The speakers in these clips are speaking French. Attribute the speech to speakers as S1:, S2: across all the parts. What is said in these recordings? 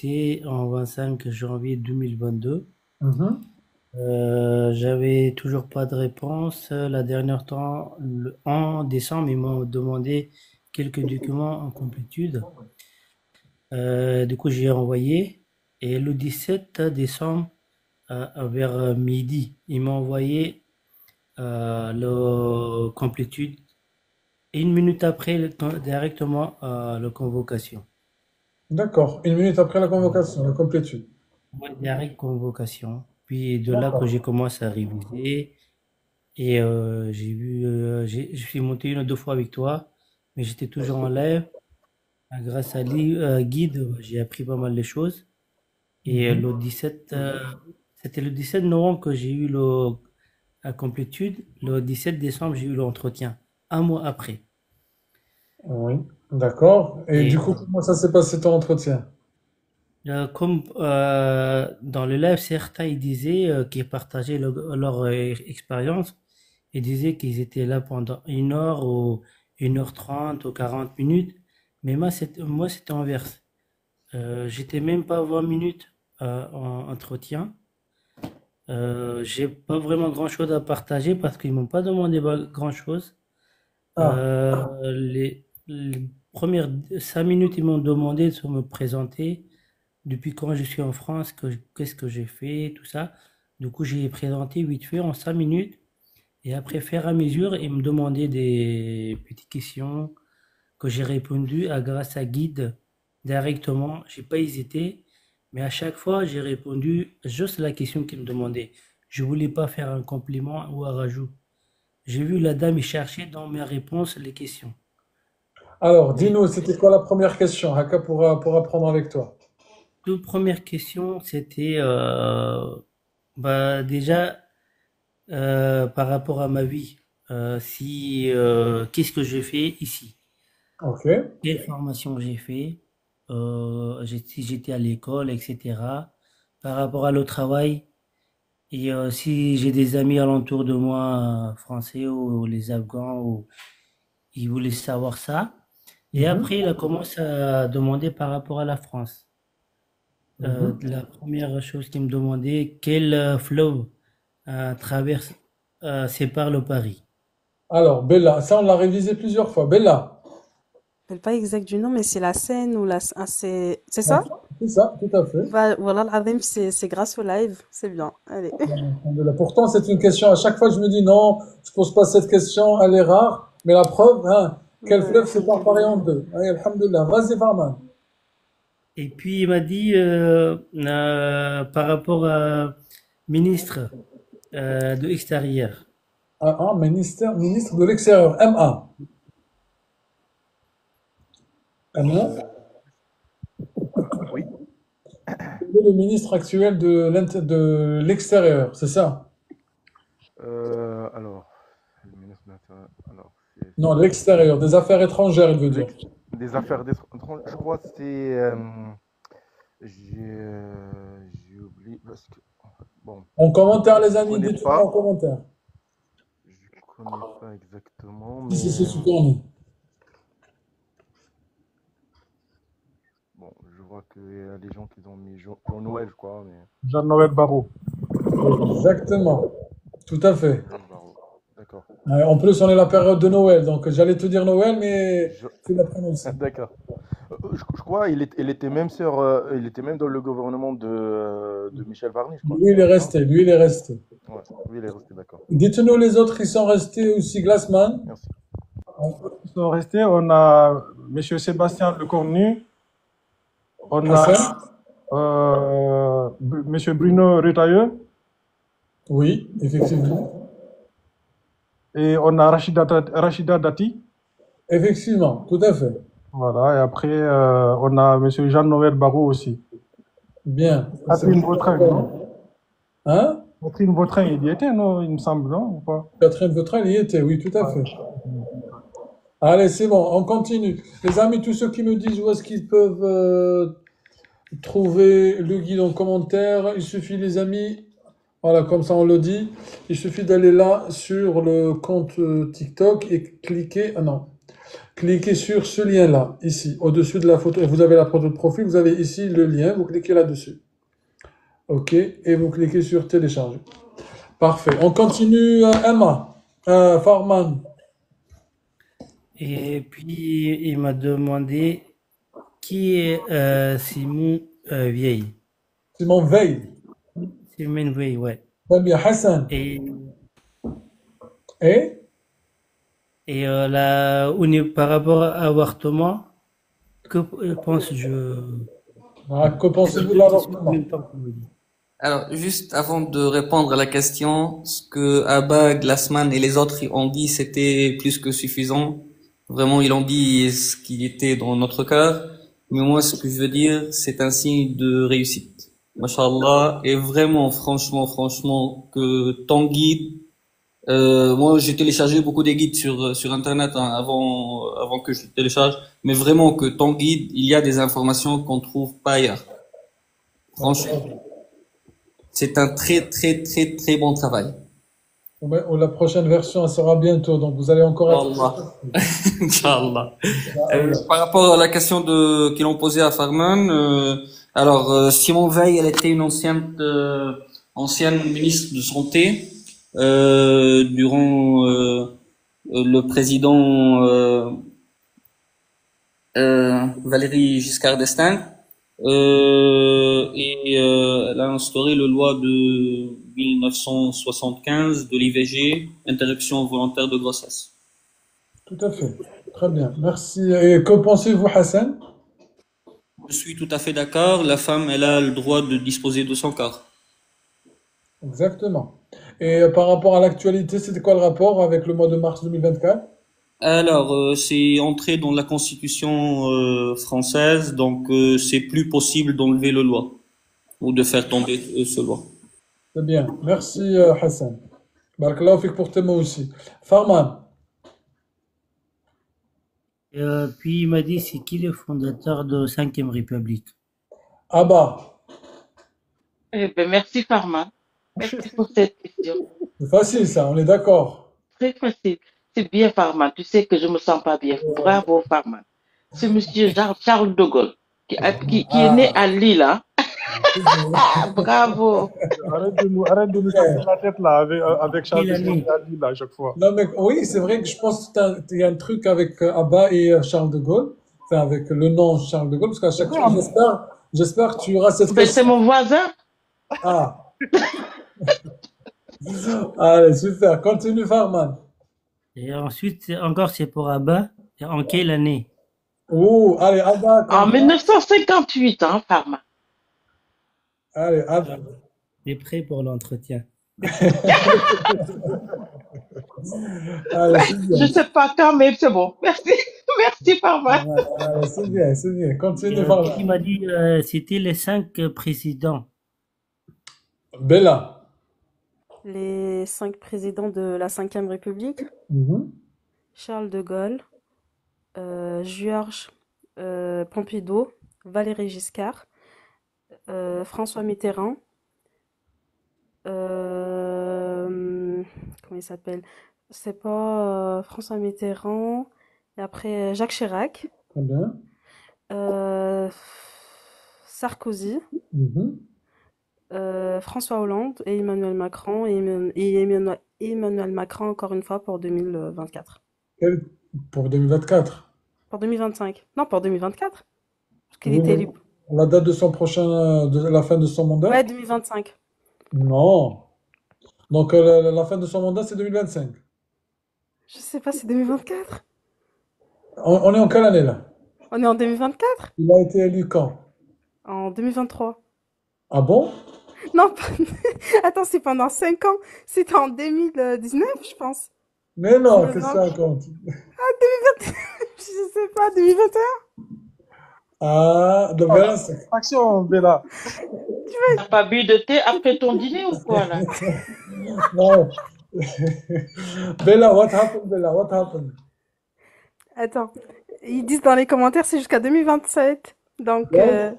S1: commencé en 25 janvier 2022.
S2: Mhm.
S1: J'avais toujours pas de réponse. La dernière temps, en décembre, ils m'ont demandé quelques documents en complétude. Du coup, j'ai envoyé. Et le 17 décembre, vers midi, ils m'ont envoyé le complétude. Et une minute après, directement, la convocation.
S2: D'accord. Une minute après la convocation, la complétude.
S1: Ouais, direct convocation. Puis de là que
S2: D'accord.
S1: j'ai commencé à réviser. Et je suis monté une ou deux fois avec toi, mais j'étais toujours en live. Grâce à Guide, j'ai appris pas mal de choses. Et
S2: Mhm.
S1: le 17, c'était le 17 novembre que j'ai eu la complétude. Le 17 décembre, j'ai eu l'entretien. Un mois après.
S2: Oui. D'accord. Et du
S1: Et
S2: coup, comment ça s'est passé ton entretien?
S1: comme dans le live, certains ils disaient qu'ils partageaient leur expérience. Ils disaient qu'ils étaient là pendant 1 heure ou 1h30 ou 40 minutes. Mais moi, c'était inverse. J'étais même pas 20 minutes en entretien. J'ai pas vraiment grand-chose à partager parce qu'ils m'ont pas demandé grand-chose.
S2: Ah,
S1: Les premières 5 minutes, ils m'ont demandé de me présenter depuis quand je suis en France, qu'est-ce que j'ai fait, tout ça. Du coup, j'ai présenté vite fait en 5 minutes. Et après, faire à mesure, ils me demandaient des petites questions que j'ai répondu grâce à Guide directement. J'ai pas hésité, mais à chaque fois, j'ai répondu juste la question qu'ils me demandaient. Je voulais pas faire un compliment ou un rajout. J'ai vu la dame y chercher dans mes réponses les questions.
S2: alors,
S1: Et
S2: dis-nous, c'était quoi la première question, Haka, pour apprendre avec toi?
S1: toute première question, c'était bah, déjà par rapport à ma vie. Si qu'est-ce que j'ai fait ici?
S2: Ok.
S1: Quelle formation j'ai fait, si j'étais à l'école, etc. Par rapport à le travail, et si j'ai des amis alentour de moi, français ou les Afghans, ou ils voulaient savoir ça. Et
S2: Mhm.
S1: après, il a commencé à demander par rapport à la France.
S2: Mhm.
S1: La première chose qu'il me demandait, quel fleuve traverse, sépare le Paris?
S2: Alors, Bella, ça, on l'a révisé plusieurs fois. Bella.
S3: Je me rappelle pas exact du nom, mais c'est la scène ou ah, c'est
S2: Ah,
S3: ça?
S2: c'est ça, tout à fait.
S3: Voilà, l'azim, c'est grâce au live. C'est bien. Allez.
S2: Alhamdoulilah. Pourtant, c'est une question, à chaque fois, je me dis non, je pose pas cette question, elle est rare. Mais la preuve, hein, quel
S3: Ouais,
S2: fleuve sépare Paris en
S3: alhamdoulilah.
S2: deux? Allez, Alhamdoulilah. Vas-y, Farman.
S1: Et puis il m'a dit par rapport à ministre de l'extérieur.
S2: Ah, ah, ministre de l'Extérieur, MA. MA,
S4: Euh, oui.
S2: le ministre actuel de l'Extérieur, c'est ça?
S4: Alors, le ministre de alors,
S2: Non, l'extérieur, des affaires étrangères, il veut dire.
S4: l'ex- des affaires étrangères, je crois que c'est. J'ai oublié. Parce que, bon,
S2: En commentaire, les
S4: je
S2: amis,
S4: connais
S2: dites-moi en
S4: pas.
S2: commentaire.
S4: Je connais pas exactement,
S2: Si, si,
S4: mais
S2: si, tu connais.
S4: bon, je vois qu'il y a des gens qui ont mis Jean Noël, je crois, mais
S5: Jean-Noël Barrot.
S2: Exactement. Tout à fait.
S4: Jean Barrot. D'accord.
S2: En plus, on est la période de Noël, donc j'allais te dire Noël, mais
S4: Je-
S2: tu l'as prononcé.
S4: D'accord. Je crois il était même il était même dans le gouvernement de Michel Varny, je crois.
S2: Lui, il est
S4: Non?
S2: resté, lui, il est resté.
S4: Ouais, oui, il est resté, d'accord.
S2: Dites-nous les autres qui sont restés aussi, Glassman.
S4: Merci.
S5: Ils sont restés, on a M. Sébastien Lecornu, on a
S2: Hassan.
S5: M. Bruno Retailleau
S2: Oui, effectivement.
S5: et on a Rachida Dati.
S2: Effectivement, tout à fait.
S5: Voilà, et après, on a M. Jean-Noël Barrot aussi.
S2: Bien. C'est
S5: Catherine
S2: bien.
S5: Vautrin, non?
S2: Hein?
S5: Catherine Vautrin, il y était, non? Il me semble, non? Ou pas?
S2: Catherine Vautrin, il y était, oui, tout à fait. Allez, c'est bon, on continue. Les amis, tous ceux qui me disent où est-ce qu'ils peuvent trouver le guide en commentaire, il suffit, les amis, voilà, comme ça on le dit, il suffit d'aller là sur le compte TikTok et cliquer. Ah non. Cliquez sur ce lien-là, ici, au-dessus de la photo. Et vous avez la photo de profil, vous avez ici le lien, vous cliquez là-dessus. OK, et vous cliquez sur télécharger. Parfait. On continue, Emma, Farman.
S1: Et puis, il m'a demandé qui est Simon Vieille.
S2: Simon Veil.
S1: Simon Vieille, ouais.
S2: Très bien. Hassan.
S1: Et,
S2: Et
S1: et là, par rapport à l'avortement, que pense-je?
S2: que pensez-vous de
S1: Deux questions en
S2: l'avortement?
S1: même temps, comme on dit.
S6: Alors, juste avant de répondre à la question, ce que Abba, Glassman et les autres ont dit, c'était plus que suffisant. Vraiment, ils ont dit ce qui était dans notre cœur. Mais moi, ce que je veux dire, c'est un signe de réussite. Masha'Allah. Et vraiment, franchement, que ton guide, moi, j'ai téléchargé beaucoup des guides sur Internet hein, avant que je le télécharge. Mais vraiment, que ton guide, il y a des informations qu'on trouve pas ailleurs. Franchement. C'est un très bon travail.
S2: La prochaine version, elle sera bientôt, donc vous allez encore
S6: Inch'Allah.
S2: être.
S6: Inch'Allah.
S2: Inch'Allah.
S6: Par rapport à la question qu'ils ont posée à Farman, Simon Veil, elle était une ancienne ministre de santé durant le président Valéry Giscard d'Estaing. Elle a instauré la loi de 1975 de l'IVG, interruption volontaire de grossesse.
S2: Tout à fait. Très bien. Merci. Et que pensez-vous, Hassan?
S6: Je suis tout à fait d'accord, la femme, elle a le droit de disposer de son corps.
S2: Exactement. Et par rapport à l'actualité, c'était quoi le rapport avec le mois de mars 2024?
S6: Alors, c'est entré dans la constitution française, donc c'est plus possible d'enlever le loi ou de faire tomber ce loi.
S2: C'est bien. Merci, Hassan. Barakallahu fik pour tes mots aussi. Farman.
S1: Puis il m'a dit c'est qui le fondateur de 5e République?
S2: Abba.
S7: Eh ben, merci Farman. Merci pour cette question.
S2: C'est facile, ça, on est d'accord.
S7: Très facile. C'est bien Farman. Tu sais que je me sens pas bien. Bravo Farman. Ce monsieur Charles de Gaulle qui est né à Lille. Hein? Bravo.
S5: Arrête de nous casser la tête là avec Charles de Gaulle à chaque fois.
S2: Non, mais oui, c'est vrai que je pense qu'il y a un truc avec Abba et Charles de Gaulle, enfin avec le nom Charles de Gaulle, parce qu'à chaque fois, j'espère que tu auras cette
S7: Ben, c'est mon voisin.
S2: Ah. Allez, super. Continue, Farman.
S1: Et ensuite, c'est pour Abba. Et en quelle année?
S2: Oh, allez, Abba.
S7: En 1958, hein, Farman.
S2: Allez, Abba.
S1: Tu es prêt pour l'entretien?
S2: Allez,
S7: Je sais pas quand, mais c'est bon. Merci. Merci, Farman.
S2: Allez, c'est bien. Continue,
S1: Il
S2: Farman.
S1: m'a dit c'était les 5 présidents.
S2: Bella.
S3: Les 5 présidents de la 5e République, Charles de Gaulle, Georges Pompidou, Valéry Giscard, François Mitterrand, comment il s'appelle? C'est pas François Mitterrand, et après Jacques Chirac,
S2: Très bien.
S3: Sarkozy, François Hollande et Emmanuel Macron, Emmanuel Macron encore une fois pour 2024.
S2: Pour 2024.
S3: Pour 2025. Non, pour 2024. Parce qu'il
S2: Oui,
S3: était élu.
S2: La date de son prochain, de la fin de son mandat?
S3: Ouais, 2025.
S2: Non. Donc la fin de son mandat, c'est 2025.
S3: Je sais pas, c'est 2024.
S2: On est en quelle année là?
S3: On est en 2024?
S2: Il a été élu quand?
S3: En 2023.
S2: Ah bon?
S3: Non, attends, c'est pendant 5 ans. C'était en 2019, je pense.
S2: Mais non,
S3: Je
S2: que
S3: me
S2: ça
S3: demande-
S2: compte.
S3: Ah, 2021. Je sais pas, 2021?
S2: Ah, de 25.
S5: Action, Bella.
S7: T'as pas bu de thé après ton dîner ou quoi, là?
S2: Non. Bella, what happened, Bella? What happened?
S3: Attends. Ils disent dans les commentaires, c'est jusqu'à 2027. Donc,
S2: Ouais.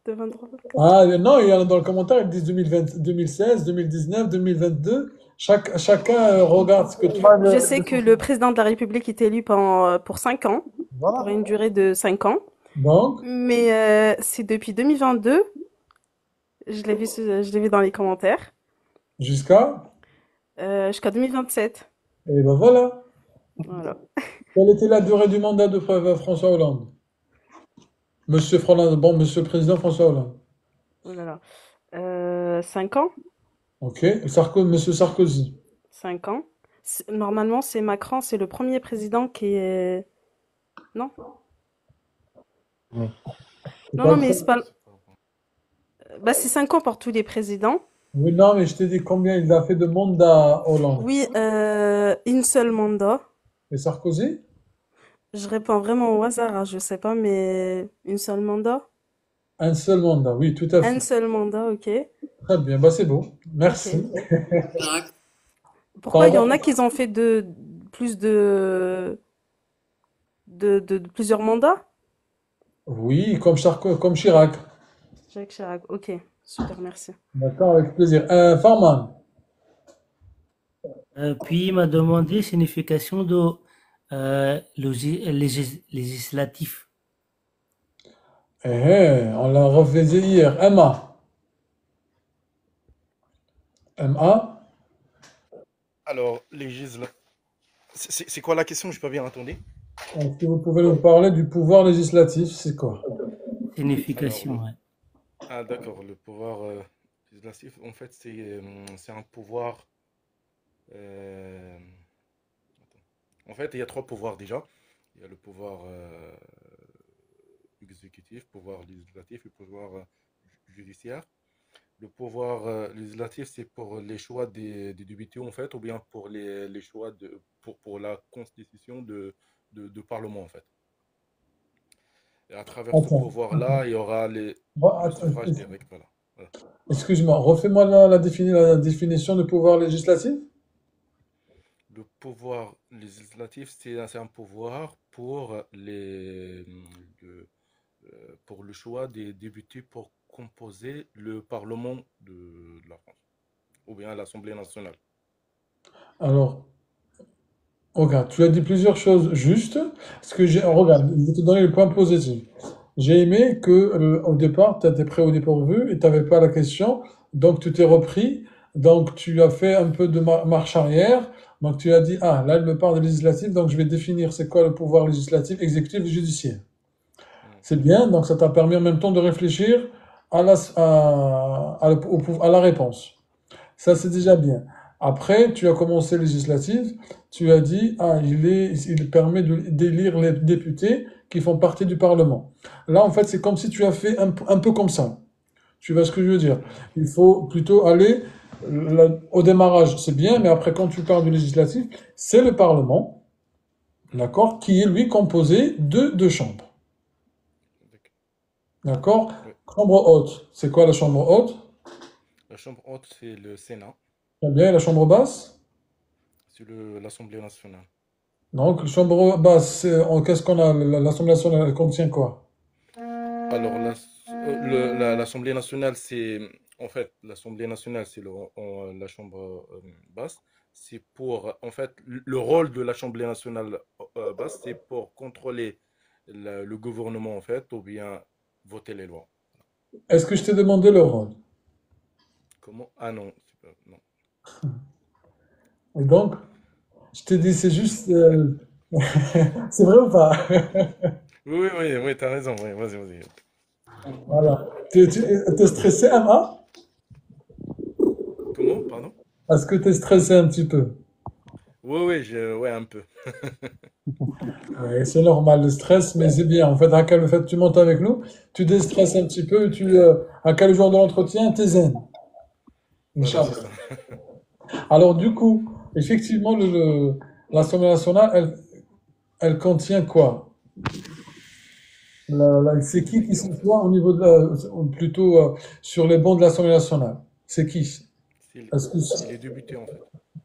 S3: de 23.
S2: Ah non, il y en a dans le commentaire, ils disent 2020, 2016, 2019, 2022, Chacun regarde ce que tu...
S3: Je sais que le président de la République est élu pour 5 ans, pour
S5: Voilà.
S3: une durée de 5 ans.
S2: Donc,
S3: Mais c'est depuis 2022, je l'ai vu dans les commentaires,
S2: jusqu'à...
S3: jusqu'à 2027.
S2: Et ben voilà.
S3: Voilà.
S2: Quelle était la durée du mandat de François Hollande? Monsieur Monsieur le Président François Hollande.
S3: Oh là là. 5 ans?
S2: Ok. Monsieur Sarkozy.
S3: 5 ans. Normalement, c'est Macron, c'est le premier président qui est... Non?
S5: Oui.
S2: C'est
S3: Non,
S2: pas
S3: non,
S2: le
S3: mais
S2: pro-
S3: c'est pas... Bah, c'est 5 ans pour tous les présidents.
S2: Oui, non, mais je t'ai dit combien il a fait de mandat Hollande.
S3: Oui, une seule mandat.
S2: Et Sarkozy?
S3: Je réponds vraiment au hasard, hein, je sais pas, mais une seule mandat?
S2: Un seul mandat, oui, tout à
S3: Un
S2: fait.
S3: seul mandat, ok.
S2: Très bien, bah c'est beau.
S3: Ok.
S2: Merci.
S3: Pourquoi il y en
S2: Pardon?
S3: a qui ont fait plus de plusieurs mandats?
S2: Oui, comme Chirac.
S3: Jacques Chirac, ok. Super, merci.
S2: D'accord, avec plaisir. Farman.
S1: Puis il m'a demandé signification de législatif.
S2: On l'a refait hier. Emma. MA.
S4: Alors, c'est quoi la question? Je n'ai pas bien entendu.
S2: Est-ce que vous pouvez nous parler du pouvoir législatif? C'est quoi?
S1: Signification, ouais.
S4: Ah, d'accord. Le pouvoir législatif, en fait, c'est un pouvoir. euh, En fait, il y a trois pouvoirs déjà. Il y a le pouvoir exécutif, pouvoir législatif et pouvoir judiciaire. Le pouvoir législatif, c'est pour les choix des députés, en fait, ou bien pour les choix pour la constitution de Parlement, en fait. Et à travers ce
S2: Attends.
S4: pouvoir-là, il y aura le
S2: Attends,
S4: suffrage direct. Voilà. Voilà.
S2: excuse-moi, refais-moi la définition de pouvoir législatif.
S4: Le pouvoir législatif, c'est un pouvoir le, pour le choix des députés pour composer le Parlement de la France, ou bien l'Assemblée nationale.
S2: Alors, regarde, tu as dit plusieurs choses justes. Regarde, je vais te donner le point positif. J'ai aimé que au départ, tu étais prêt au dépourvu et tu n'avais pas la question, donc tu t'es repris, donc tu as fait un peu de marche arrière, donc tu as dit, ah, là, il me parle de législatif, donc je vais définir c'est quoi le pouvoir législatif, exécutif et judiciaire. C'est bien, donc ça t'a permis en même temps de réfléchir à la réponse. Ça, c'est déjà bien. Après, tu as commencé législative, tu as dit, ah, il permet d'élire les députés qui font partie du Parlement. Là, en fait, c'est comme si tu as fait un peu comme ça. Tu vois ce que je veux dire? Il faut plutôt aller au démarrage, c'est bien, mais après, quand tu parles du législatif, c'est le Parlement, d'accord, qui est lui composé de deux chambres. D'accord?
S4: Oui.
S2: Chambre haute. C'est quoi la chambre haute?
S4: La chambre haute, c'est le Sénat,
S2: Très bien. Et la chambre basse?
S4: c'est l'Assemblée nationale.
S2: Donc, chambre basse, qu'est-ce qu'on a? L'Assemblée nationale, elle contient quoi?
S4: Alors, l'Assemblée nationale, en fait, l'Assemblée nationale, c'est la chambre basse. C'est en fait, le rôle de l'Assemblée nationale basse, c'est pour contrôler le gouvernement, en fait, ou bien voter les lois.
S2: Est-ce que je t'ai demandé le rôle?
S4: Comment? Ah non, non.
S2: Et donc, je t'ai dit, c'est juste... c'est vrai ou pas?
S4: Oui, oui, oui, t'as raison, oui, vas-y, vas-y.
S2: Voilà. T'es stressé, Emma?
S4: Comment? Pardon?
S2: Est-ce que t'es stressé un petit peu?
S4: Oui, oui, ouais, un peu.
S2: Ouais, c'est normal, le stress, mais c'est bien. En fait, le fait que tu montes avec nous, tu déstresses un petit peu, à quel jour de l'entretien, t'es zen.
S4: Voilà, c'est
S2: Inch'Allah.
S4: ça.
S2: Alors, du coup, effectivement, l'Assemblée nationale, elle contient quoi? C'est qui s'assoit au niveau plutôt sur les bancs de l'Assemblée nationale? C'est qui? Est-ce que
S4: C'est les députés, en fait.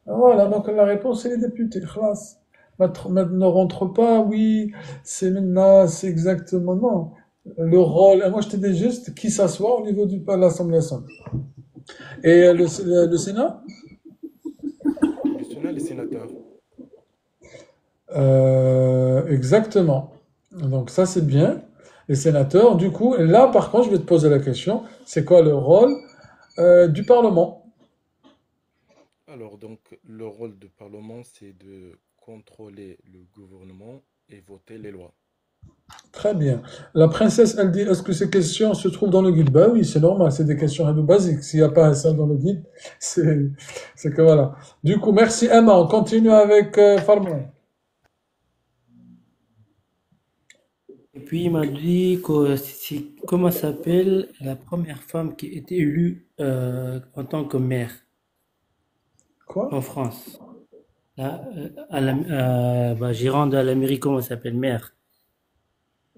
S2: Voilà, donc la réponse, c'est les députés. Khlas. Maintenant, ne rentre pas, oui, c'est maintenant, c'est exactement, non. Le rôle, moi je te dis juste qui s'assoit au niveau de l'Assemblée nationale. Et le Sénat?
S4: nationale et sénateur.
S2: Exactement. Donc ça, c'est bien. Les sénateurs, du coup, et là, par contre, je vais te poser la question, c'est quoi le rôle du Parlement?
S4: Alors, donc, le rôle du Parlement, c'est de contrôler le gouvernement et voter les lois.
S2: Très bien. La princesse, elle dit, est-ce que ces questions se trouvent dans le guide? Ben oui, c'est normal, c'est des questions un peu basiques. S'il n'y a pas ça dans le guide, c'est c'est que voilà. Du coup, merci Emma. On continue avec Farman.
S1: Et puis il m'a dit que comment s'appelle la première femme qui a été élue en tant que maire
S2: Quoi?
S1: en France. Là, à la, Gironde à la mairie, comment ça s'appelle, maire.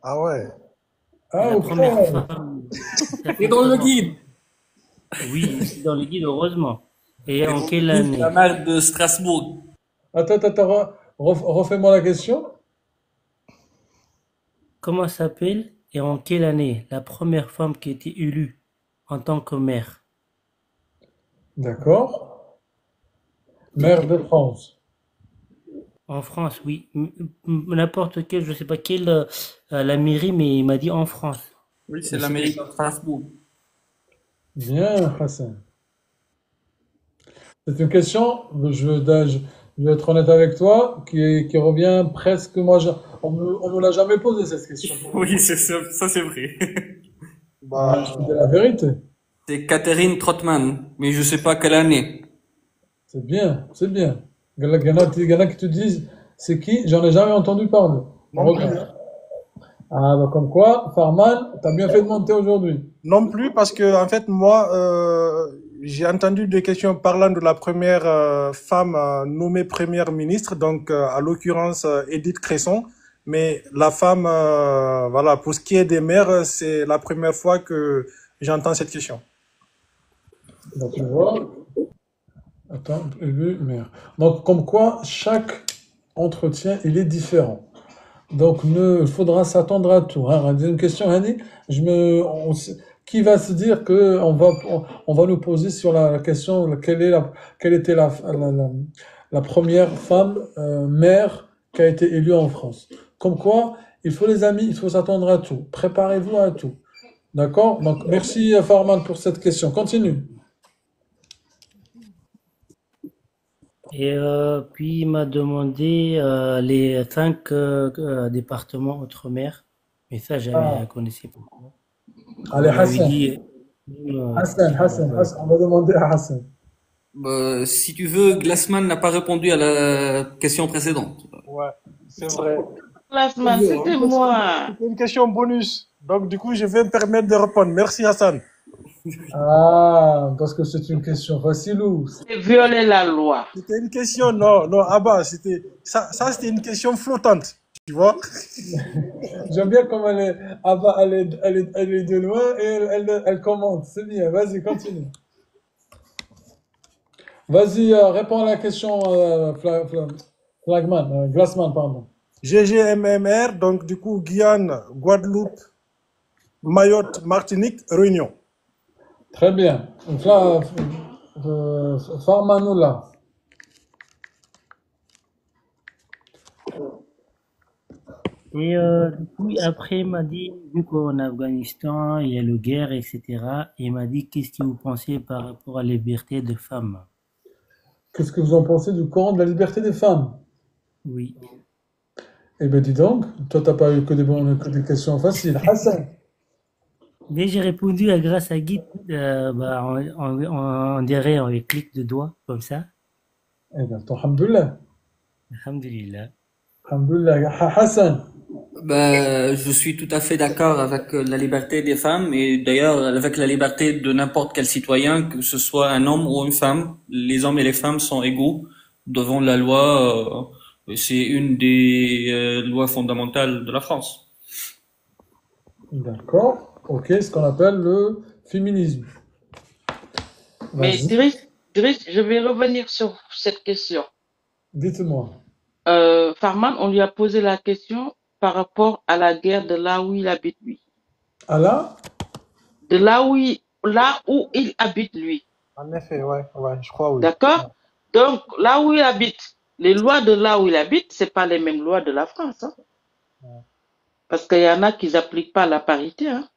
S5: Ah ouais.
S2: Ah,
S1: La
S2: ok.
S1: première femme
S6: C'est
S1: s'appelle
S6: dans le
S1: comment?
S6: guide.
S1: Oui, c'est dans le guide, heureusement. Et
S6: C'est
S1: en
S6: dans
S1: quelle
S6: le guide, la
S1: année?
S6: maire de Strasbourg.
S2: Attends, refais-moi la question.
S1: Comment s'appelle et en quelle année la première femme qui a été élue en tant que maire?
S2: D'accord. Maire
S1: C'était
S2: de France.
S1: en France, oui. N'importe quelle, je sais pas quelle, la mairie, mais il m'a dit en France.
S6: Oui, c'est
S1: Mais
S6: la mairie
S1: c'était
S6: de Strasbourg.
S2: Bien, Hassan. C'est une question, je vais être honnête avec toi, qui revient presque, on me l'a jamais posé cette question.
S6: Oui, ça c'est vrai.
S2: Ah, je te dis
S5: Bah,
S2: la vérité.
S6: C'est Catherine Trottmann, mais je sais pas quelle année.
S2: C'est bien, c'est bien. Il y en a qui te disent, c'est qui? J'en ai jamais entendu parler.
S5: non plus.
S2: Regarde. Ah, bah, comme quoi, Farman, t'as bien fait de monter aujourd'hui.
S5: Non plus, parce que en fait, moi, j'ai entendu des questions parlant de la première femme nommée première ministre, donc à l'occurrence Edith Cresson. Mais la femme, voilà, pour ce qui est des maires, c'est la première fois que j'entends cette question.
S2: Donc, tu vois. Attends, élu, maire. Donc, comme quoi, chaque entretien, il est différent. Donc, il faudra s'attendre à tout. Hein. Une question, Hani, qui va se dire que on va nous poser sur la question quelle était la première femme maire qui a été élue en France. Comme quoi, les amis, il faut s'attendre à tout. Préparez-vous à tout. D'accord? Donc, merci Farman pour cette question. Continue.
S1: Et puis il m'a demandé les 5 départements outre-mer. Mais ça, j'avais
S2: Ah,
S1: connaissais pas.
S2: allez,
S1: Il m'avait
S2: Hassan.
S1: dit
S2: On va demander à Hassan.
S6: Si tu veux, Glassman n'a pas répondu à la question précédente.
S5: Ouais, c'est vrai.
S7: Classman, c'était moi.
S5: C'était une question bonus. Donc, du coup, je vais me permettre de répondre. Merci, Hassan.
S2: Ah, parce que c'est une question facile ou?
S7: C'est violer la loi.
S5: C'était une question, non, non, Abba, c'était une question flottante. Tu vois?
S2: J'aime bien comme elle est de loin et elle commente. C'est bien, vas-y, continue. Vas-y, réponds à la question, Glassman, pardon.
S5: GGMMR, donc du coup, Guyane, Guadeloupe, Mayotte, Martinique, Réunion.
S2: Très bien. Donc là, Farmanoula.
S1: Et du coup, après, il m'a dit, vu qu'en Afghanistan, il y a le guerre, etc., il m'a dit, qu'est-ce que vous pensez par rapport à la liberté de femmes?
S2: Qu'est-ce que vous en pensez du Coran de la liberté des femmes?
S1: Oui.
S2: Eh bien, dis donc, toi, t'as pas eu que des questions faciles. Hassan.
S1: Dès que j'ai répondu grâce à Guide, on dirait, on clique de doigts, comme ça.
S2: Eh bien, alhamdoulilah.
S1: Alhamdulillah.
S2: Alhamdoulilah. Hassan.
S6: Je suis tout à fait d'accord avec la liberté des femmes et d'ailleurs avec la liberté de n'importe quel citoyen, que ce soit un homme ou une femme. Les hommes et les femmes sont égaux devant la loi. C'est une des lois fondamentales de la France.
S2: D'accord. Ok, ce qu'on appelle le féminisme.
S7: Mais
S2: Vas-y,
S7: Driss, je vais revenir sur cette question.
S2: dites-moi.
S7: Farman, on lui a posé la question par rapport à la guerre de là où il habite lui.
S2: Allah?
S7: De là où il habite lui.
S5: En effet, ouais, je crois, oui.
S7: D'accord? Donc, là où il habite, les lois de là où il habite, c'est pas les mêmes lois de la France, hein. Parce qu'il y en a qui n'appliquent pas la parité, hein.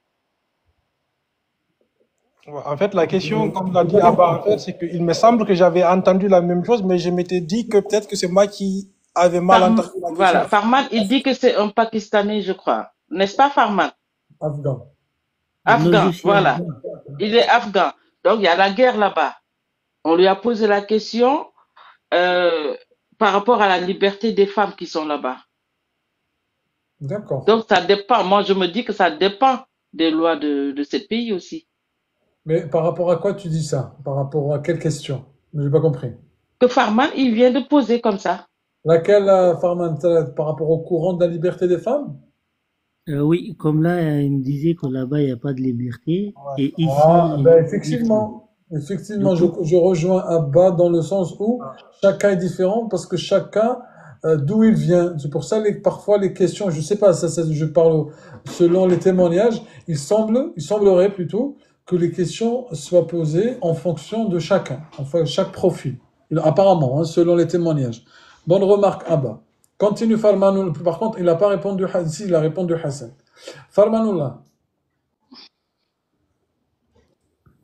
S5: En fait, la question, comme l'a dit Abba, en fait, c'est qu'il me semble que j'avais entendu la même chose, mais je m'étais dit que peut-être que c'est moi qui avais mal entendu la
S7: Voilà,
S5: question.
S7: Farman, il dit que c'est un Pakistanais, je crois. N'est-ce pas, Farman?
S2: Afghan.
S1: Non,
S7: Afghan,
S1: je suis
S7: voilà.
S1: afghan.
S7: Il est afghan. Donc, il y a la guerre là-bas. On lui a posé la question par rapport à la liberté des femmes qui sont là-bas.
S2: D'accord.
S7: Donc, ça dépend. Moi, je me dis que ça dépend des lois de ce pays aussi.
S2: Mais par rapport à quoi tu dis ça? Par rapport à quelle question? Je n'ai pas compris.
S7: Que Farman, il vient de poser comme ça.
S2: Laquelle, Farman, par rapport au courant de la liberté des femmes?
S1: Oui, comme là, il me disait que là-bas, il n'y a pas de liberté. Et ici,
S2: Ah,
S1: il y a
S2: ben
S1: une liberté.
S2: effectivement,
S1: Du coup,
S2: je rejoins Abba dans le sens où chacun est différent parce que chacun, d'où il vient. C'est pour ça parfois les questions, je sais pas, je parle selon les témoignages, il semblerait plutôt que les questions soient posées en fonction de chacun, enfin chaque profil. Apparemment, hein, selon les témoignages. Bonne remarque, Abba. Continue Farmanoul. Par contre, il n'a pas répondu, si, il a répondu Hassan. Farmanoullah.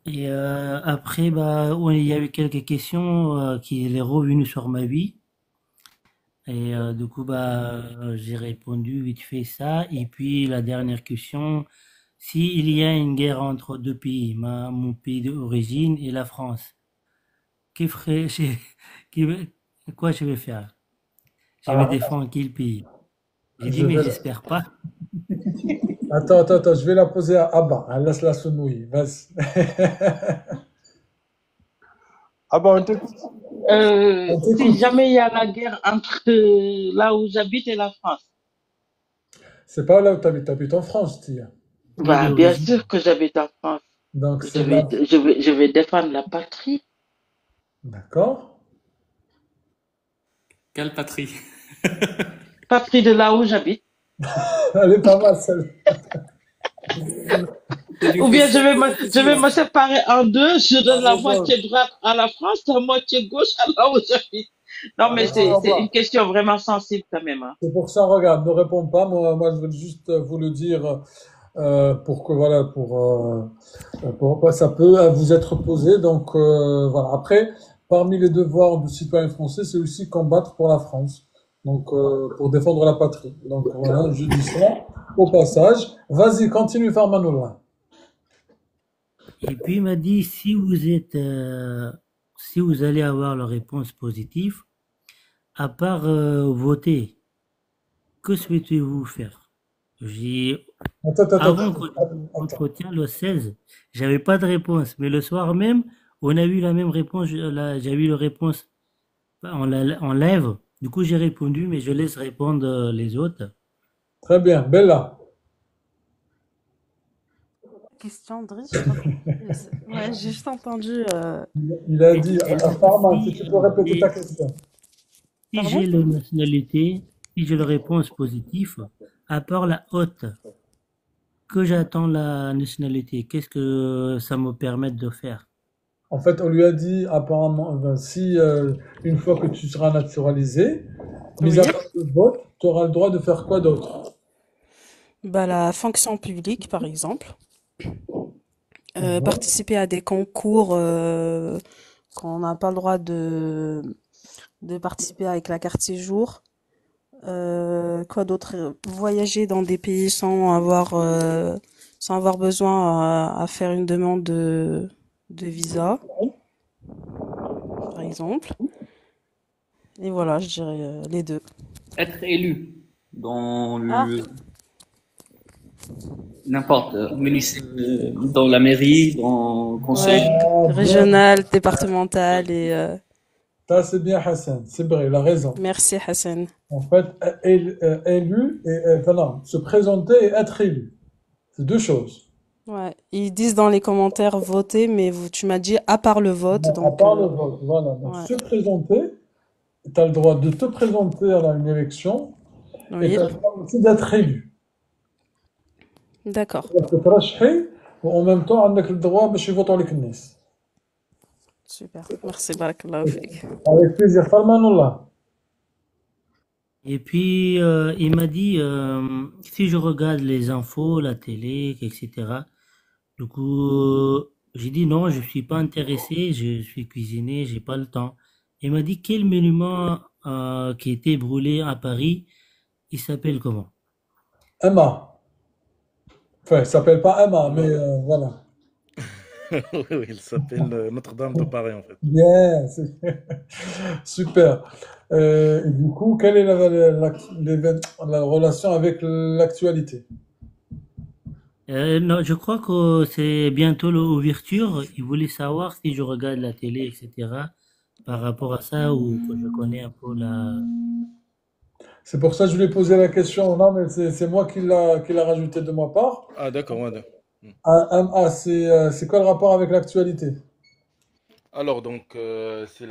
S1: et après, bah, ouais, il y a eu quelques questions qui est revenues sur ma vie. Et du coup, bah, j'ai répondu vite fait ça. Et puis, la dernière question, s'il y a une guerre entre deux pays, mon pays d'origine et la France, qui ferait, qui, quoi je vais faire? Je vais
S2: Ah,
S1: défendre quel pays? J'ai dit,
S2: je
S1: mais
S2: vais...
S1: j'espère pas.
S2: Attends, je vais la poser à Abba. Elle laisse la sonouille. Vas-y.
S5: Abba, on t'écoute.
S2: On
S7: Si
S2: t'écoute.
S7: jamais il y a la guerre entre là où j'habite et la France,
S2: C'est pas là où tu habites en France, Tia.
S1: Pays
S7: bah, bien
S1: d'origine.
S7: sûr que j'habite en France.
S2: Donc c'est là.
S7: Je vais défendre la patrie.
S2: D'accord.
S6: Quelle patrie?
S7: Patrie de là où j'habite.
S2: Elle est pas mal, celle.
S7: Ou bien je vais me séparer en deux, je donne la
S2: D'accord.
S7: moitié droite à la France, la moitié gauche à là où j'habite. Non, mais c'est une question vraiment sensible quand même, hein.
S2: C'est pour ça, regarde, ne réponds pas. Moi, je veux juste vous le dire pour que, voilà, pour ça peut vous être posé. Donc, voilà. Après, parmi les devoirs du citoyen français, c'est aussi combattre pour la France. Donc, pour défendre la patrie. Donc, voilà, je dis ça au passage. Vas-y, continue, Farmanoula.
S1: Et puis il m'a dit, si vous allez avoir la réponse positive, à part voter, que souhaitez-vous faire? J'ai, avant
S2: Attends.
S1: l'entretien, le 16, j'avais pas de réponse, mais le soir même, on a eu la même réponse, j'ai eu la réponse en live. Du coup, j'ai répondu, mais je laisse répondre les autres.
S2: Très bien. Bella.
S3: Question, Driss, j'ai pas compris. Ouais, j'ai juste entendu.
S2: Il a dit
S1: Elle
S2: à
S1: m'a
S2: Farman, si
S1: dit,
S2: tu peux répéter ta question.
S1: si
S3: Pardon?
S1: j'ai la nationalité, si j'ai la réponse positive, à part la haute, que j'attends la nationalité, qu'est-ce que ça me permet de faire?
S2: En fait, on lui a dit apparemment, si une fois que tu seras naturalisé, mis à
S3: Oui.
S2: part le vote, tu auras le droit de faire quoi d'autre?
S3: Bah, la fonction publique, par exemple. Participer à des concours quand on n'a pas le droit de participer avec la carte séjour. Quoi d'autre? Voyager dans des pays sans avoir besoin à faire une demande de visa, par exemple. Et voilà, je dirais les deux.
S6: Être élu dans
S3: Ah,
S6: n'importe, dans la mairie, dans le conseil.
S3: ouais,
S2: Ah, bien.
S3: régional, départemental et
S2: Ça, c'est bien Hassan. C'est vrai, il a raison.
S3: merci Hassan.
S2: En fait, élu et non, se présenter et être élu. C'est deux choses.
S3: Ouais, ils disent dans les commentaires voter, mais tu m'as dit à part le vote,
S2: À
S3: donc
S2: part le vote, voilà. Donc,
S3: ouais,
S2: se présenter, tu as le droit de te présenter à une élection et
S3: oui,
S2: tu as le droit aussi d'être élu.
S3: d'accord.
S2: ترشحي وان ميم طون عندك الدروا باش يفوتوا لك الناس.
S3: Super. Merci, barakallahu fik.
S2: Avec plaisir. Farmanullah.
S1: Et puis, il m'a dit, si je regarde les infos, la télé, etc. Du coup, j'ai dit non, je suis pas intéressé, je suis cuisinier, j'ai pas le temps. Il m'a dit quel monument qui était brûlé à Paris, il s'appelle comment?
S2: Emma. Enfin, il s'appelle pas Emma, mais voilà.
S4: Oui, oui, il s'appelle Notre-Dame de Paris, en fait.
S2: Bien, super. Et du coup, quelle est la relation avec l'actualité?
S1: Non, je crois que c'est bientôt l'ouverture. Il voulait savoir si je regarde la télé, etc. Par rapport à ça ou que je connais un peu la.
S2: C'est pour ça que je lui ai posé la question. Non, mais c'est moi qui l'a rajouté de ma part.
S4: Ah, d'accord, ouais, d'accord.
S2: Ah, c'est quoi le rapport avec l'actualité?
S4: Alors, donc, c'est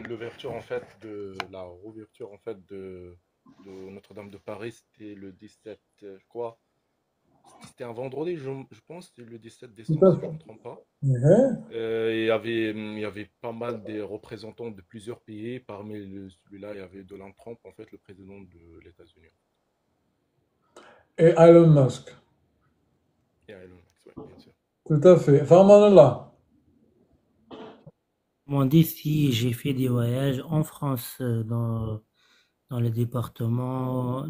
S4: l'ouverture, en fait, la rouverture, en fait, de Notre-Dame de Paris, c'était le 17, je crois. C'était un vendredi, je pense, c'était le 17
S2: Tout
S4: décembre,
S2: à
S4: si je
S2: fait.
S4: ne me trompe pas.
S2: Mhm.
S4: Il y avait pas mal de représentants de plusieurs pays. Parmi celui-là, il y avait Donald Trump, en fait, le président de l'États-Unis.
S2: Et Elon Musk.
S4: Et Elon Musk, ouais, bien sûr.
S2: Tout à fait. Farmanullah.
S1: Ils m'ont dit si j'ai fait des voyages en France, dans les départements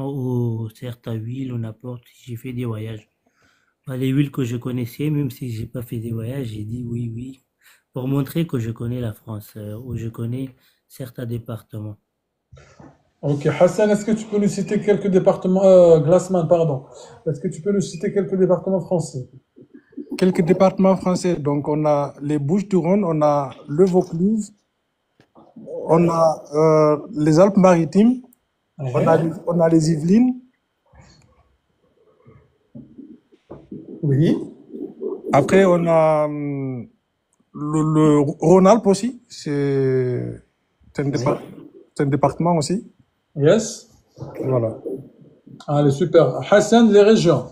S1: ou certaines villes ou n'importe, si j'ai fait des voyages. Bah, les villes que je connaissais, même si j'ai pas fait des voyages, j'ai dit oui, oui, pour montrer que je connais la France, ou je connais certains départements.
S2: Ok, Hassan, est-ce que tu peux nous citer quelques départements, Glassman, pardon. Est-ce que tu peux nous citer quelques départements français?
S5: Quelques départements français. Donc, on a les Bouches-du-Rhône, on a le Vaucluse, on a les Alpes-Maritimes,
S2: Mhm.
S5: on a les Yvelines.
S2: Oui.
S5: Après, on a le Rhône-Alpes aussi. C'est un,
S2: Oui.
S5: c'est un département aussi.
S2: Yes.
S5: Voilà.
S2: Allez, super. Hassan, les régions.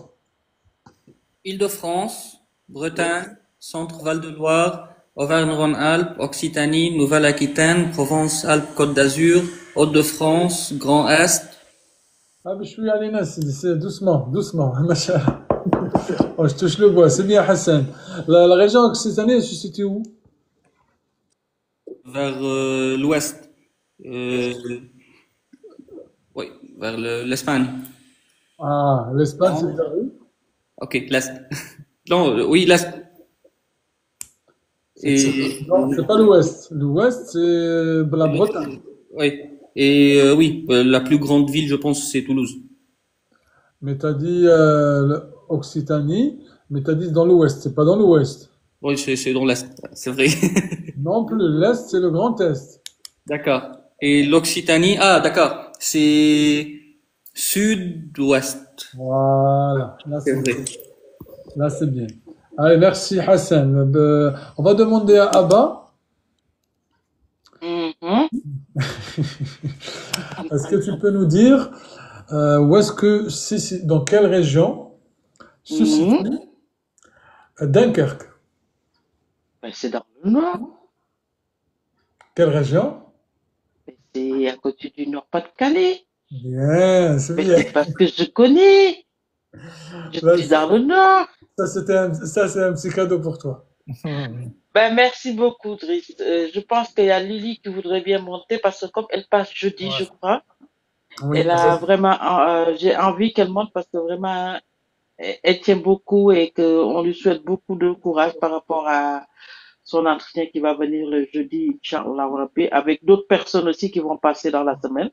S6: Île-de-France, Bretagne, Centre-Val de Loire, Auvergne-Rhône-Alpes, Occitanie, Nouvelle-Aquitaine, Provence-Alpes-Côte d'Azur, Hauts-de-France, Grand Est.
S2: Ah, ben, je suis allé, c'est doucement, doucement. Machallah. Oh, je touche le bois. C'est bien, Hassan. La région Occitanie, elle se situe où?
S6: Vers l'ouest. Euh, oui, vers l'Espagne.
S2: Ah, l'Espagne, c'est
S6: Non?
S2: vers où?
S6: Ok, l'est. Non, oui, l'est.
S2: Non,
S6: Et
S2: c'est pas l'Ouest. L'Ouest, c'est la Bretagne.
S6: oui, et oui, la plus grande ville, je pense, c'est Toulouse.
S2: Mais t'as dit Occitanie, mais t'as dit dans l'Ouest. C'est pas dans l'Ouest.
S6: Oui, c'est dans l'est, c'est vrai.
S2: Non plus. L'Est, c'est le Grand Est.
S6: D'accord. Et l'Occitanie, ah, d'accord, c'est sud-ouest.
S2: Voilà.
S6: C'est vrai.
S2: Là, c'est bien. Allez, merci, Hassan. On va demander à Abba.
S7: Mhm.
S2: Est-ce que tu peux nous dire où est-ce que, dans quelle région se situe
S7: Mhm.
S2: Dunkerque?
S7: Ben, c'est dans le nord.
S2: Quelle région?
S7: Ben, c'est à côté du Nord-Pas-de-Calais.
S2: Bien, c'est
S7: Mais
S2: bien.
S7: c'est parce que je connais. Je
S2: Là,
S7: suis dans le nord.
S2: ça, c'est un petit cadeau pour toi.
S7: Ben, merci beaucoup, Driss. Je pense qu'il y a Lily qui voudrait bien monter parce que comme elle passe jeudi, je crois,
S2: Oui,
S7: elle a vraiment, j'ai envie qu'elle monte parce que vraiment, elle tient beaucoup et qu'on lui souhaite beaucoup de courage par rapport à son entretien qui va venir le jeudi, Inch'Allah, Rabbi, avec d'autres personnes aussi qui vont passer dans la semaine.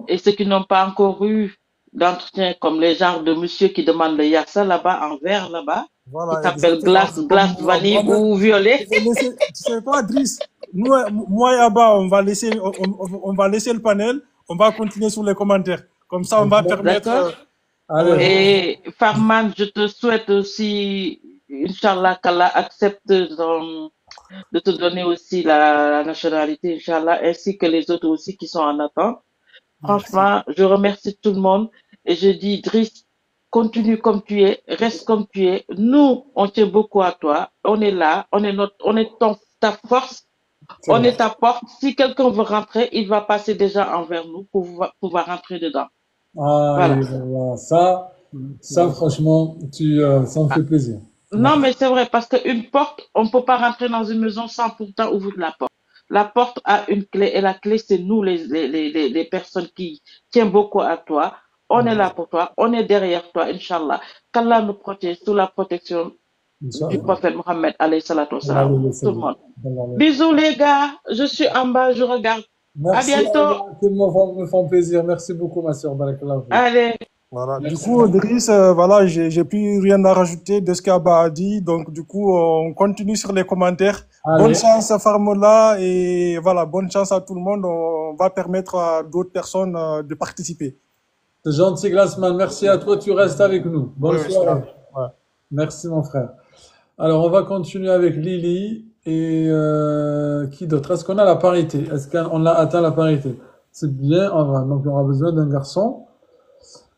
S7: Et ceux qui n'ont pas encore eu d'entretien, comme les genres de monsieur qui demandent le yassa là-bas, en verre là-bas, qui
S5: Voilà,
S7: s'appelle
S5: exactement.
S7: glace vanille ou violet.
S5: Je vais laisser, tu sais quoi, Driss? Moi et Abba, on va laisser le panel. On va continuer sur les commentaires. Comme ça, on va permettre.
S7: D'accord?
S2: Allez,
S7: Et Farman, je te souhaite aussi, Inch'Allah, qu'Allah accepte de te donner aussi la nationalité, Inch'Allah, ainsi que les autres aussi qui sont en attente. Franchement, je remercie tout le monde et je dis, Driss, continue comme tu es, reste comme tu es. Nous, on tient beaucoup à toi. On est là, on est ta force,
S2: C'est
S7: on
S2: vrai.
S7: est ta porte. Si quelqu'un veut rentrer, il va passer déjà envers nous pour pouvoir rentrer dedans.
S2: Ah,
S7: Voilà.
S2: et voilà, ça franchement, ça me
S7: Ah,
S2: fait plaisir.
S7: non,
S2: Merci.
S7: mais c'est vrai, parce qu'une porte, on ne peut pas rentrer dans une maison sans pourtant ouvrir la porte. La porte a une clé et la clé, c'est nous, les personnes qui tiennent beaucoup à toi. On est là pour toi, on est derrière toi, Inch'Allah. Qu'Allah nous protège sous la protection du
S2: Inch'Allah.
S7: prophète Mohammed, alayhi salatu
S2: Allah
S7: wassalam.
S2: le
S7: Tout le
S2: salue.
S7: monde.
S2: Allah le-
S7: Bisous les gars, je suis en bas, je regarde. À
S2: Merci,
S7: bientôt.
S2: que me font plaisir. Merci beaucoup, ma soeur. Barakallahu fik.
S7: Allez.
S5: Voilà. Du
S2: Merci.
S5: coup, Driss, voilà, j'ai plus rien à rajouter de ce qu'Abba a dit. Donc, du coup, on continue sur les commentaires. Bonne
S2: Allez,
S5: chance à Farmola et voilà, bonne chance à tout le monde. On va permettre à d'autres personnes de participer.
S2: c'est gentil, Glassman. Merci à toi. Tu restes avec nous. Bonne
S5: Oui, oui,
S2: soirée.
S5: ouais.
S2: Merci, mon frère. Alors, on va continuer avec Lily et qui d'autre? Est-ce qu'on a la parité? Est-ce qu'on a atteint la parité? C'est bien, en vrai. Donc, on aura besoin d'un garçon.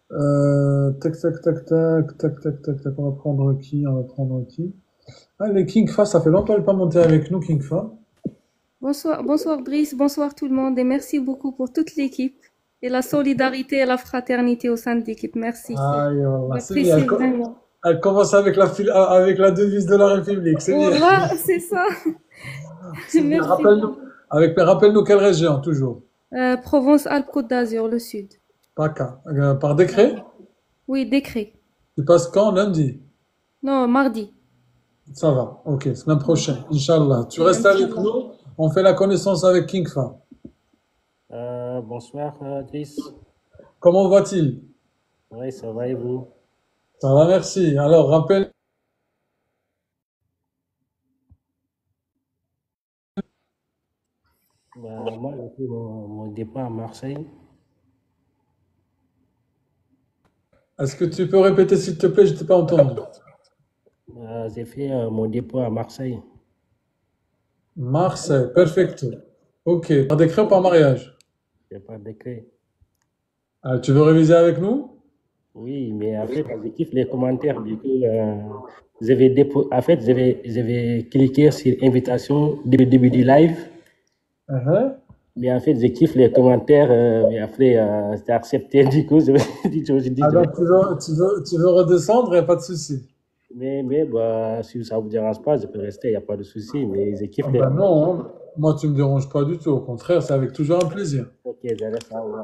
S2: Tac, tac, tac, tac, tac, tac, tac, tac. On va prendre qui? On va prendre qui? Allez, King Fa, ça fait longtemps qu'elle n'est pas monté avec nous, King Fa.
S8: Bonsoir, bonsoir Brice, bonsoir tout le monde et merci beaucoup pour toute l'équipe et la solidarité et la fraternité au sein de l'équipe. Merci.
S2: Aïe, voilà. C'est bien.
S8: J'apprécie vraiment.
S2: Elle commence avec avec la devise de la République. C'est bien.
S8: Voilà, c'est ça.
S2: C'est bien.
S8: Merci.
S2: Rappelle-nous quelle région, toujours.
S8: Provence-Alpes-Côte d'Azur, le sud.
S2: PACA. Par décret?
S8: Oui, décret.
S2: Tu passes quand? Lundi?
S8: Non, mardi.
S2: Ça va. Ok, semaine prochaine. Inch'Allah. Tu restes avec nous. On fait la connaissance avec King Fa.
S9: Bonsoir, Driss.
S2: Comment va-t-il?
S9: Oui, ça va et vous?
S2: Ça va, merci. Alors, rappelle.
S9: Moi, j'ai fait mon départ à Marseille.
S2: Est-ce que tu peux répéter, s'il te plaît? Je t'ai pas entendu.
S9: J'ai fait mon départ à Marseille.
S2: Marseille, perfecto. Ok, par décret ou par mariage?
S9: C'est pas décret.
S2: Tu veux réviser avec nous?
S9: Oui, mais en fait, j'ai kiffé les commentaires. Du coup, en fait, j'avais cliqué sur invitation dès le début du live. Mais en fait, j'ai kiffé les commentaires. Mais après, j'ai accepté. Du coup, je me suis dit,
S2: donc, tu veux redescendre, il n'y a pas de souci.
S9: mais bah, si ça ne vous dérange pas, je peux rester, il n'y a pas de souci. Mais j'ai kiffé les...
S2: Non, hein. Moi, tu ne me déranges pas du tout. Au contraire, c'est avec toujours un plaisir.
S9: Ok, je reste là. Ouais.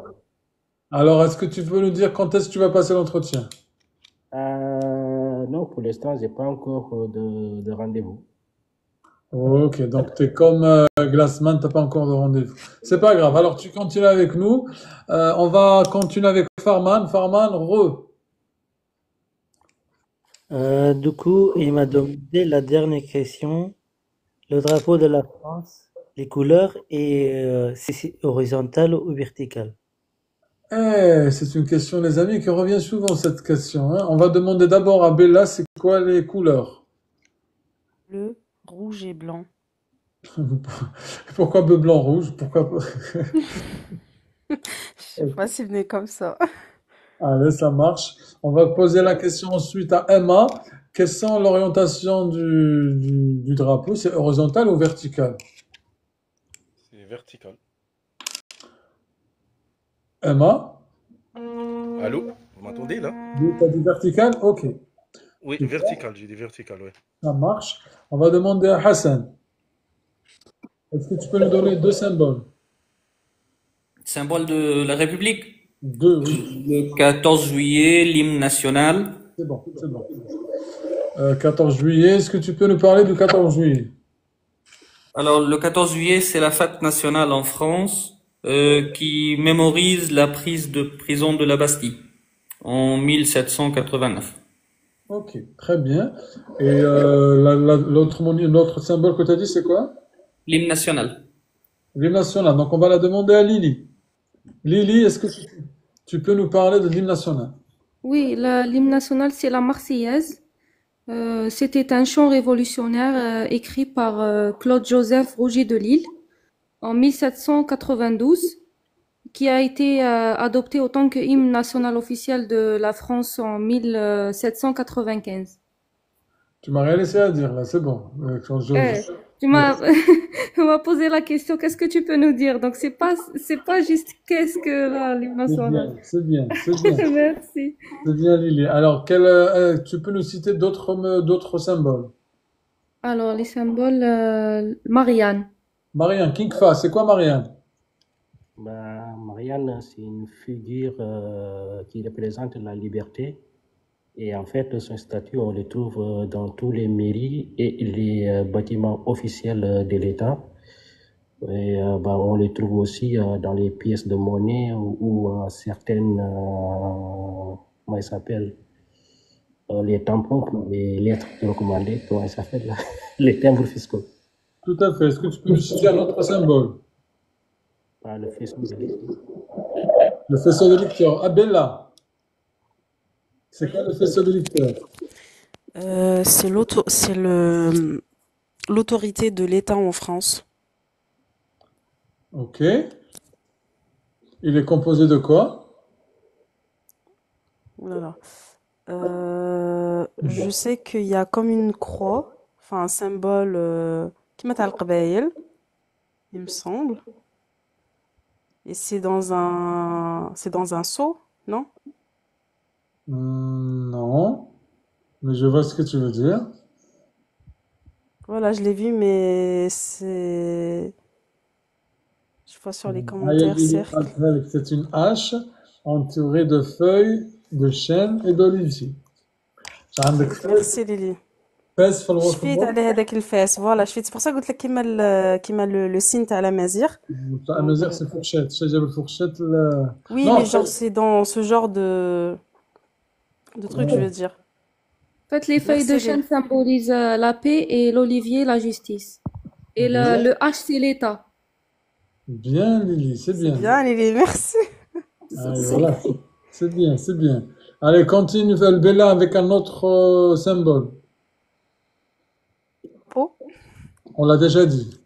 S2: Alors, est-ce que tu peux nous dire quand est-ce que tu vas passer l'entretien?
S9: Non, pour l'instant, je n'ai pas encore de rendez-vous.
S2: Ok, donc tu es comme Glassman, tu n'as pas encore de rendez-vous. C'est pas grave. Alors, tu continues avec nous. On va continuer avec Farman. Farman,
S1: Du coup, il m'a demandé la dernière question. Le drapeau de la France, les couleurs, et c'est horizontal ou vertical?
S2: c'est une question, les amis, qui revient souvent, cette question, hein. On va demander d'abord à Bella, c'est quoi les couleurs?
S3: Bleu, rouge et blanc.
S2: Pourquoi bleu, blanc, rouge? Pourquoi pas?
S3: Je sais pas si venait comme ça.
S2: Allez, ça marche. On va poser la question ensuite à Emma. Quelle sont l'orientation du drapeau? C'est horizontal ou vertical?
S4: C'est vertical.
S2: Emma?
S4: Allô? Vous m'entendez là?
S2: Tu as dit vertical? Ok.
S4: Oui, vertical, j'ai dit vertical, oui.
S2: Ça marche. On va demander à Hassan. Est-ce que tu peux nous donner deux symboles?
S6: Symbole de la République.
S2: Deux, oui.
S6: Le 14 juillet, l'hymne national.
S2: C'est bon, c'est bon. 14 juillet, est-ce que tu peux nous parler du 14 juillet?
S6: Alors, le 14 juillet, c'est la fête nationale en France qui mémorise la prise de prison de la Bastille en 1789.
S2: Ok, très bien. Et l'autre symbole que tu as dit, c'est quoi?
S6: L'hymne national.
S2: L'hymne national. Donc, on va la demander à Lily. Lily, est-ce que tu peux nous parler de l'hymne national?
S8: Oui, l'hymne national, c'est la Marseillaise. C'était un chant révolutionnaire écrit par Claude-Joseph Roger de Lille en 1792 qui a été adopté autant que hymne national officiel de la France en 1795.
S2: Tu m'as rien laissé à dire, là, c'est bon.
S8: Tu m'as tu m'as posé la question, qu'est-ce que tu peux nous dire? Donc c'est pas juste qu'est-ce que l'hymne national.
S2: C'est bien, c'est bien.
S8: Merci.
S2: C'est bien, Lily. Alors, tu peux nous citer d'autres symboles?
S8: Alors les symboles, Marianne.
S2: Marianne, Kingfa, c'est quoi Marianne?
S9: Bah, Marianne, c'est une figure qui représente la liberté. Et en fait, son statut, on le trouve dans tous les mairies et les bâtiments officiels de l'État. Et bah, on le trouve aussi dans les pièces de monnaie ou certaines, comment il s'appelle, les tampons pour les lettres recommandées, comment il s'appelle, là, les timbres fiscaux.
S2: Tout à fait. Est-ce que tu peux me citer un autre symbole?
S9: Bah, le faisceau de lecteur.
S2: Le faisceau de lecteur. Ah, Bella. C'est quoi le faisceau de lecteur?
S3: C'est l'autorité de l'État en France.
S2: Ok. Il est composé de quoi?
S3: Voilà. Je sais qu'il y a comme une croix, enfin un symbole qui met al-Qabaïl, il me semble. Et c'est dans un seau, non?
S2: Non. Mais je vois ce que tu veux dire.
S3: Voilà, je l'ai vu, mais je vois sur les commentaires, cercle.
S2: C'est une hache entourée de feuilles de chêne et d'olivier.
S3: Merci Lily.
S2: فاس في الغرفة.
S3: شفيت على هذاك الفاس فوالا شفيت سي بور قلت لك كيما لو سين تاع الامازيغ.
S2: تاع الامازيغ سي فورشيت جاب الفورشيت.
S3: Oui, mais genre c'est dans ce genre de truc, je veux dire.
S8: En fait, les feuilles de chêne symbolisent la paix et l'olivier la justice. Et le H c'est l'État.
S2: Bien Lily, c'est bien.
S3: Bien Lily, merci.
S2: Voilà, c'est bien, c'est bien. Allez, continue Bella avec un autre symbole.
S3: Oh.
S2: On l'a déjà dit.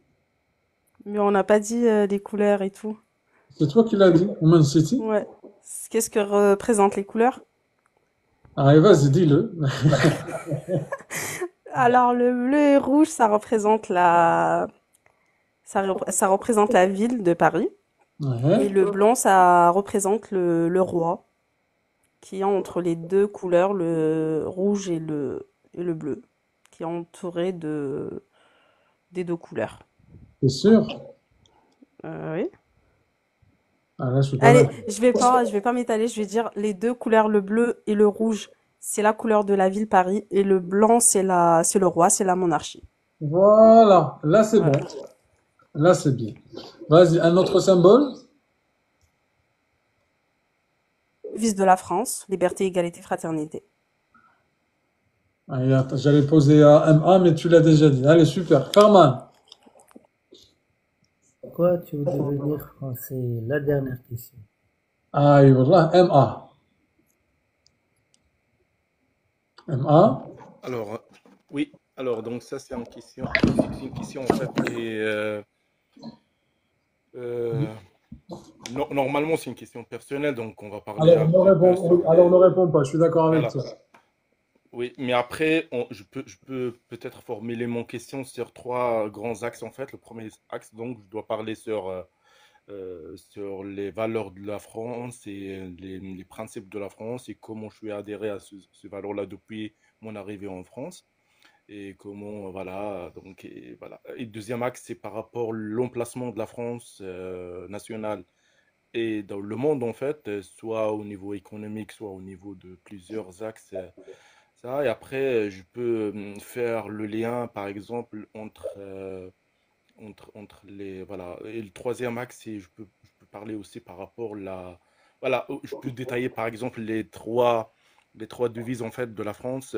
S3: Mais on n'a pas dit les couleurs et tout.
S2: C'est toi qui l'as dit, Oman City?
S3: Ouais. Qu'est-ce que représentent les couleurs?
S2: Allez, vas-y, dis-le.
S3: Alors, le bleu et rouge, ça représente ça représente la ville de Paris.
S2: Ouais.
S3: Et le blanc, ça représente le roi, qui est entre les deux couleurs, le rouge et le bleu, qui est entouré des deux couleurs.
S2: T'es sûr?
S3: Oui.
S2: Ah, là,
S3: Allez, je vais pas m'étaler, je vais dire les deux couleurs, le bleu et le rouge, c'est la couleur de la ville Paris, et le blanc, c'est le roi, c'est la monarchie.
S2: Voilà, là c'est
S3: Voilà.
S2: bon. Là c'est bien. Vas-y, un autre symbole?
S3: Devise de la France, liberté, égalité, fraternité.
S2: Allez, attends, j'allais poser à MA, mais tu l'as déjà dit. Allez, super. Farman.
S1: Quoi tu veux devenir quand c'est la dernière question?
S2: Ah, voilà, MA. MA.
S4: Alors, oui, alors donc ça c'est une question en fait qui est, normalement c'est une question personnelle, donc on va parler
S2: Alors, on ne répond pas, je suis d'accord avec toi.
S4: Oui, mais après, je peux peut-être formuler mon question sur trois grands axes en fait. Le premier axe, donc, je dois parler sur les valeurs de la France et les principes de la France et comment je suis adhéré à ces valeurs-là depuis mon arrivée en France et comment, voilà, donc, et voilà. Et le deuxième axe, c'est par rapport à l'emplacement de la France nationale et dans le monde en fait, soit au niveau économique, soit au niveau de plusieurs axes. Ça, et après, je peux faire le lien, par exemple, entre les. Voilà. Et le troisième axe, c'est je peux parler aussi par rapport à la. Voilà, je peux détailler, par exemple, les trois devises, en fait, de la France.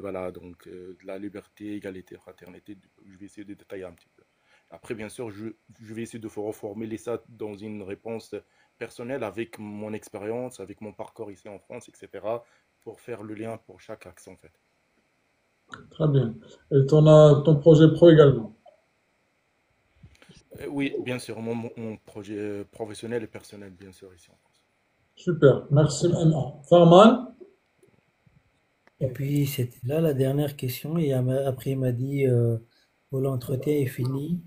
S4: Voilà, donc, de la liberté, égalité, fraternité. Je vais essayer de détailler un petit peu. Après, bien sûr, je vais essayer de reformuler ça dans une réponse personnelle avec mon expérience, avec mon parcours ici en France, etc., pour faire le lien pour chaque axe, en fait.
S2: Très bien. Et ton projet pro également?
S4: Oui, bien sûr, mon projet professionnel et personnel, bien sûr, ici en France.
S2: Super, merci M1. Farman?
S1: Et puis, c'était là la dernière question. Et après, il m'a dit, oh, l'entretien est fini.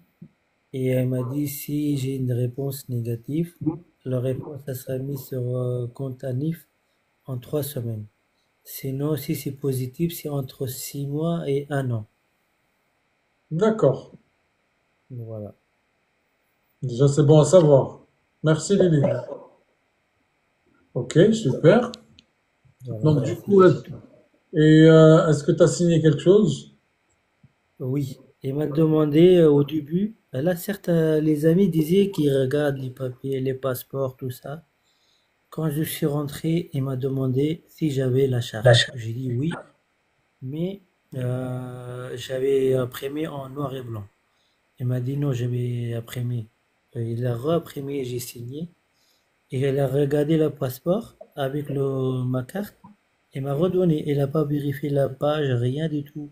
S1: Et elle m'a dit, si j'ai une réponse négative, la réponse, ça sera mise sur compte à NIF en 3 semaines. Sinon, si c'est positif, c'est entre 6 mois et 1 an.
S2: D'accord.
S1: Voilà.
S2: Déjà, c'est bon à savoir. Merci Lily.
S1: Oui,
S2: Ok, super.
S1: voilà,
S2: Donc,
S1: voilà,
S2: du coup,
S1: c'était tout.
S2: est-ce que tu as signé quelque chose?
S1: Oui, il m'a demandé au début, là, certes, les amis disaient qu'ils regardent les papiers, les passeports, tout ça. Quand je suis rentré, il m'a demandé si j'avais la charte. J'ai dit oui, mais j'avais imprimé en noir et blanc. Il m'a dit non, j'avais imprimé. Il a re-imprimé, j'ai signé. Et il a regardé le passeport avec ma carte et m'a redonné. Il n'a pas vérifié la page, rien du tout.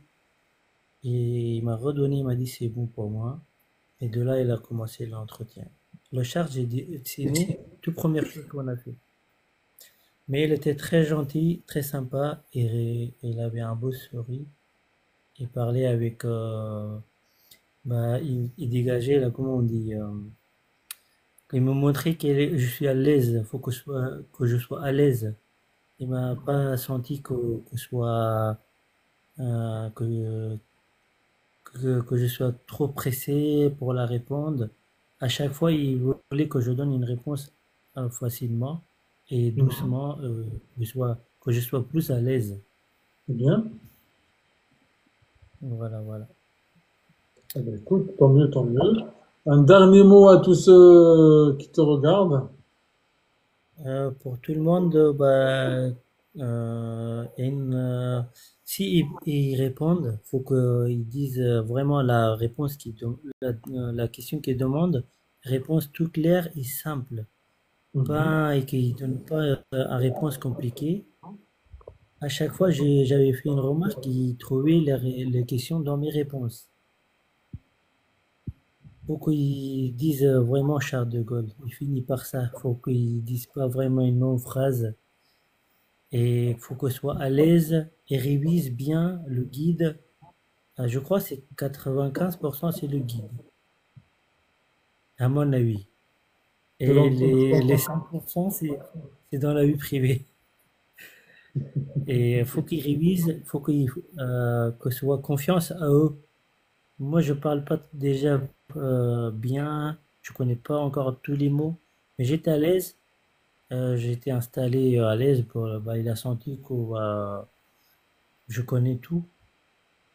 S1: Et il m'a redonné, il m'a dit c'est bon pour moi. Et de là, il a commencé l'entretien. Le charge, j'ai signé, toute première chose qu'on a fait. Mais il était très gentil, très sympa, et il avait un beau sourire. Il parlait avec, il dégageait, là, comment on dit, il me montrait que je suis à l'aise, faut que je sois à l'aise. Il m'a pas senti que soit, euh, que, que je sois trop pressé pour la répondre. À chaque fois, il voulait que je donne une réponse facilement et
S2: Mhm.
S1: doucement, que je sois plus à l'aise.
S2: C'est bien.
S1: Voilà, voilà.
S2: Eh ben, écoute, tant mieux, tant mieux. Un dernier mot à tous ceux qui te regardent.
S1: Pour tout le monde, si ils répondent, faut qu'ils disent vraiment la réponse la question qu'ils demandent, réponse tout claire et simple,
S2: Mhm.
S1: pas et qu'ils donnent pas une réponse compliquée. À chaque fois, j'avais fait une remarque qu'ils trouvaient les questions dans mes réponses. Faut qu'ils disent vraiment Charles de Gaulle. Il finit par ça. Faut qu'ils disent pas vraiment une longue phrase. Et il faut que soit à l'aise et révise bien le guide. Je crois que c'est 95% c'est le guide, à mon avis.
S2: De
S1: Et les
S2: l'entretien.
S1: 5% c'est dans la vie privée. Et il faut qu'ils révisent, il faut que soit confiance à eux. Moi, je parle pas déjà bien, je connais pas encore tous les mots, mais j'étais à l'aise, j'étais installé à l'aise il a senti que je connais tout.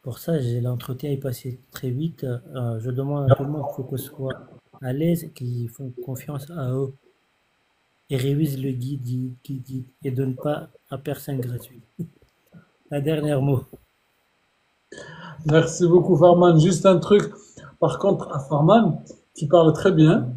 S1: Pour ça, l'entretien est passé très vite. Je demande à tout le monde qu'il faut que ce soit à l'aise, qu'ils font confiance à eux et révisent le guide et donne pas à personne gratuit. La dernière mot.
S2: Merci beaucoup, Farman. Juste un truc. Par contre, à Farman, tu parles très bien,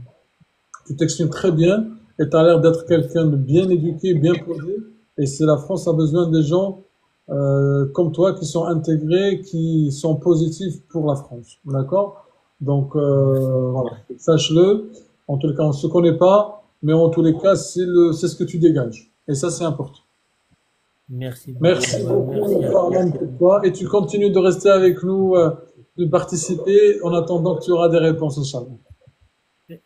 S2: tu t'exprimes très bien, et tu as l'air d'être quelqu'un de bien éduqué, bien posé. Et c'est la France a besoin des gens comme toi qui sont intégrés, qui sont positifs pour la France. D'accord? Donc,
S1: Merci.
S2: voilà. Sache-le. En tout cas, on se connaît pas, mais en tous les cas, c'est ce que tu dégages. Et ça, c'est important.
S1: Merci beaucoup.
S2: Merci beaucoup,
S1: Merci à
S2: Farman, pour toi. Et tu continues de rester avec nous, de participer en attendant que tu auras des réponses, Inch'Allah.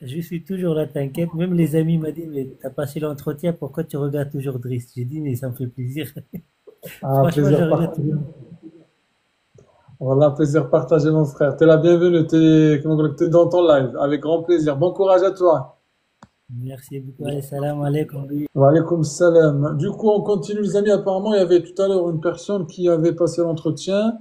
S1: Je suis toujours là, t'inquiète. Même les amis m'ont dit, mais t'as passé l'entretien, pourquoi tu regardes toujours Driss? J'ai dit, mais ça me fait plaisir.
S2: Ah,
S1: Franchement, je
S2: plaisir
S1: regarde
S2: partagé.
S1: toujours.
S2: Voilà, plaisir partagé, mon frère. T'es la bienvenue. T'es dans ton live. Avec grand plaisir. Bon courage à toi.
S1: Merci beaucoup. Allez, salam alaikum.
S2: Wa alaykoum salam. Du coup, on continue, les amis. Apparemment, il y avait tout à l'heure une personne qui avait passé l'entretien.